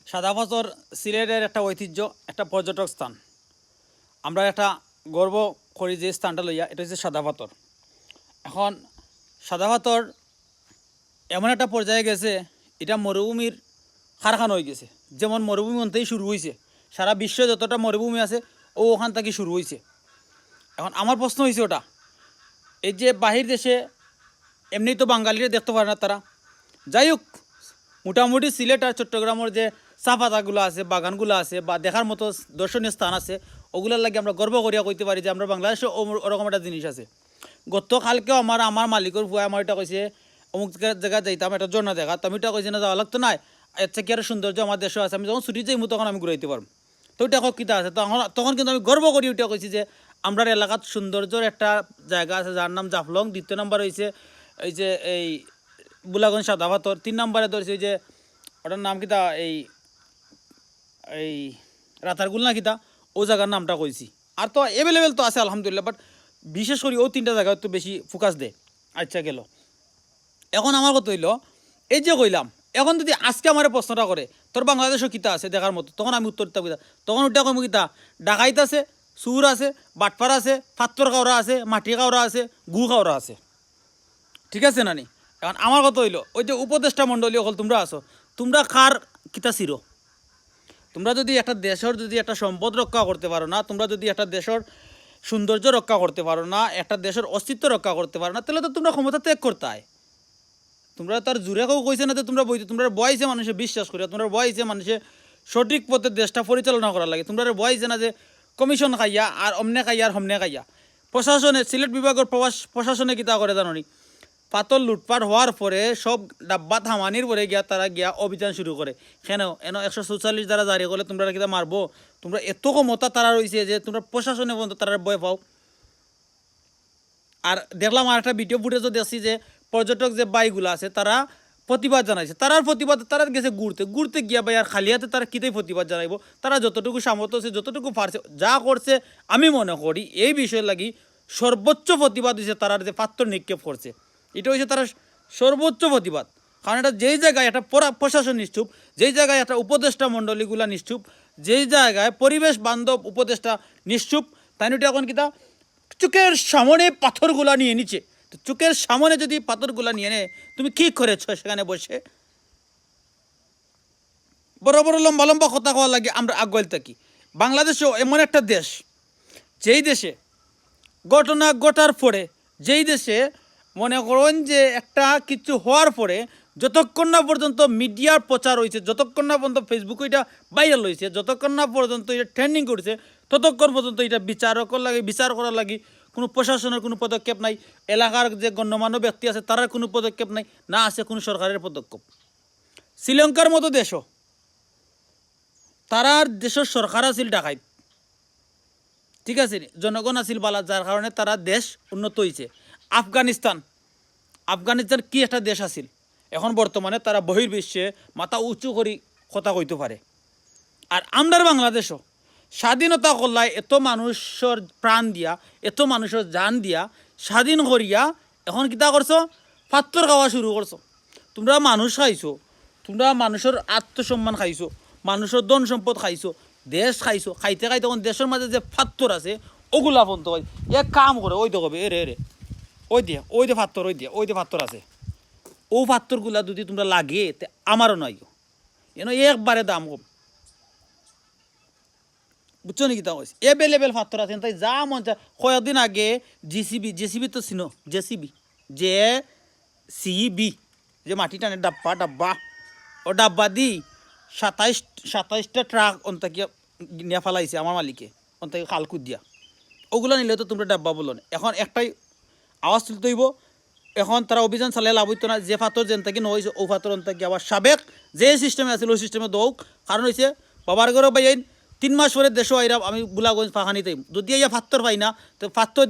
সাদা পাথর সিলেটের একটা ঐতিহ্য, একটা পর্যটক স্থান। আমরা একটা গর্ব করি যে স্থানটা লইয়া, এটা হচ্ছে সাদা পাথর। এখন সাদা পাথর এমন একটা পর্যায়ে গেছে, এটা মরুভূমির কারখানা হয়ে গেছে। যেমন মরুভূমি অন্তেই শুরু হয়েছে, সারা বিশ্বে যতটা মরুভূমি আছে ওখান থেকে শুরু হয়েছে। এখন আমার প্রশ্ন হয়েছে ওটা, এই যে বাহির দেশে এমনি তো বাঙালিরা দেখতে পারে না তারা, যাই হোক মোটামুটি সিলেট আর চট্টগ্রামের যে চা পাতাগুলো আছে, বাগানগুলো আছে বা দেখার মতো দর্শনীয় স্থান আছে, ওগুলোর লাগে আমরা গর্ব করিয়া কইতে পারি যে আমরা বাংলাদেশে ওরকম একটা জিনিস আছে। গতকালকেও আমার মালিকের ভুয়া আমার এটা কইছে অমুক জায়গায় যাইতাম, একটা ঝর্ণা দেখা, তো আমি এটা কইছি না যাওয়া লাগতো না, এর কি আর সৌন্দর্য আমার দেশে আছে, আমি যখন ছুটি যাইমু তখন আমি ঘুরাইতে পারবো। তো ওইটা কিতা আছে, তখন কিন্তু আমি গর্ব করি ওইটা কইছি যে আমরা এলাকাত সৌন্দর্যর একটা জায়গা আছে যার নাম জাফলং। দ্বিতীয় নম্বর হয়েছে এই যে এই বুলাগঞ্জ সাদা পাথর। 3 নম্বরে ধরেছে ওই যে ওটার নাম কিতা, এই এই রাতারগুল না কিতা, ও জায়গার নামটা কইছি। আর তো অ্যাভেলেবেল তো আছে আলহামদুলিল্লাহ, বাট বিশেষ করে ও 3টা জায়গা একটু বেশি ফোকাস দেয়। আচ্ছা গেল, এখন আমার কথা হইল, এই যে কইলাম, এখন যদি আজকে আমার প্রশ্নটা করে তোর বাংলাদেশও কিতা আছে দেখার মতো, তখন আমি উত্তর দিতে কিতা, তখন ওটা কইম কিতা, ডাকাইত আছে, সুর আছে, বাটপার আছে, ফাত্তর কাউরা আছে, মাটি কাউরা আছে, গু কাউরা আছে। ঠিক আছে নানি? এখন আমার কথা হইল, ওই যে উপদেষ্টা মণ্ডলী হল তোমরা আছো, তোমরা কার কিতা চিরো? তোমরা যদি একটা দেশের যদি একটা সম্পদ রক্ষা করতে পারো না, তোমরা যদি একটা দেশের সৌন্দর্য রক্ষা করতে পারো না, একটা দেশের অস্তিত্ব রক্ষা করতে পারো না, তাহলে তো তোমরা ক্ষমতা ত্যাগ করতে হয়। তোমরা তার জুড়ে কেউ কইছে না যে তোমরা বইতে, তোমরা বয়সে মানুষে বিশ্বাস করি, তোমরা বয়সে মানুষে সঠিক পথে দেশটা পরিচালনা করা লাগে। তোমরা বয়সে না যে কমিশন খাইয়া আর অমনে খাইয়া আর হমনে খাইয়া। প্রশাসনে, সিলেট বিভাগের প্রশাসনে কিতা করে জানি, পাতল লুটপাট হওয়ার পরে সব ডাব্বা থামানির পরে গিয়া তারা গিয়া অভিযান শুরু করে। কেন এন 144 দ্বারা জারি করলে তোমরা কিতা মারবো? তোমরা এত ক্ষমতা তারা রয়েছে যে তোমরা প্রশাসনে পর্যন্ত তারা ভয় পাও। আর দেখলাম আর একটা ভিডিও ফুটেজও দেখছি যে পর্যটক যে বাইকগুলো আছে তারা প্রতিবাদ জানাইছে। তারার প্রতিবাদ, তারা গেছে ঘুরতে ঘুরতে গিয়া ভাই আর খালি হাতে তারা কিতেই প্রতিবাদ জানাইব? তারা যতটুকু সামর্থ্য আছে, যতটুকু পারছে, যা করছে, আমি মনে করি এই বিষয় লাগি সর্বোচ্চ প্রতিবাদ হয়েছে তারা যে পাত্র নিক্ষেপ করছে। এটা হচ্ছে তারা সর্বোচ্চ প্রতিবাদ। কারণ এটা যেই জায়গায় একটা প্রশাসন নিষ্ঠুপ, যেই জায়গায় একটা উপদেষ্টা মণ্ডলীগুলা নিষ্ঠুপ, যেই জায়গায় পরিবেশ বান্ধব উপদেষ্টা নিষ্ঠুপ, তাই এটা এখন কিতা চোখের সামনে পাথরগুলা নিয়ে নিচে। তো চোখের সামনে যদি পাথরগুলা নিয়ে নে, তুমি কি করেছ সেখানে বসে? বড় বড় লম্বা লম্বা কথা কওয়া লাগে আমরা আগুয়াল থাকি। বাংলাদেশও এমন একটা দেশ, যেই দেশে ঘটনা ঘটার পরে, যেই দেশে মনে করেন যে একটা কিছু হওয়ার পরে যতক্ষণ না পর্যন্ত মিডিয়ার প্রচার হয়েছে, যতক্ষণ না পর্যন্ত ফেসবুকে এটা ভাইরাল হয়েছে, যতক্ষণ না পর্যন্ত এটা ট্রেন্ডিং করছে, ততক্ষণ পর্যন্ত এটা বিচার করার লাগে কোনো প্রশাসনের কোনো পদক্ষেপ নাই, এলাকার যে গণ্যমান্য ব্যক্তি আছে তার কোনো পদক্ষেপ নাই, না আছে কোনো সরকারের পদক্ষেপ। শ্রীলঙ্কার মতো দেশও, তারার দেশের সরকার আছিল ডাকাইত, ঠিক আছে, জনগণ আছিল বালা, যার কারণে তারা দেশ উন্নত হয়েছে। আফগানিস্তান কি একটা দেশ আছিল, এখন বর্তমানে তারা বহির্বিশ্বে মাথা উঁচু করে কথা কইতে পারে। আর আমরার বাংলাদেশও স্বাধীনতা করলাই এত মানুষের প্রাণ দিয়া, এত মানুষের জান দিয়া স্বাধীন করিয়া এখন কিতা করছো? পাত্তর খাওয়া শুরু করছো। তোমরা মানুষ খাইছো, তোমরা মানুষের আত্মসম্মান খাইছো, মানুষের ধন সম্পদ খাইছো, দেশ খাইছো, খাইতে খাইতে তখন দেশের মাঝে যে পাত্তর আছে ওগুলা বন্ধ হয়। এক কাম করে ওই তো কবে এরে ওই দিয়ে পাত্তর, ওই দিয়ে পাত্তর আছে, ও পাত্তরগুলা যদি তোমরা লাগে আমারও নয়, এন একবারে দাম কম। বুঝছো নাকি? তা হয়েছে এভেলেবেল পাত্তর আছে, তাই যা মন চায়। কয়েকদিন আগে জেসিবি তো চিনো, জেসিবি যে মাটি টানে ডাব্বা, ও ডাব্বা দি 27টা ট্রাক অন্তাকিয়া নিয়ে ফেলাইছে আমার মালিকে, অন্তাকে খালকুদ দিয়া। ওগুলো নিলে তো তোমরা ডাব্বা বলো না। এখন একটাই আওয়াজ তুলতে হইব, এখন তারা অভিযান চালাই লাভ হইতো না। যে ফাতর যেন থাকি নহয়েছে ও ফাতর অন্তাকি আবার সাবেক যে সিস্টেমে আছে ওই সিস্টেমে দৌক। কারণ হয়েছে বাবার ঘরে পাই 3 মাস পরে দেশও আইরা আমি বুলাগঞ্জ ফাঁকানি তাইম, যদি ইয়া ফাত্তর পাই না তো ফাত্তর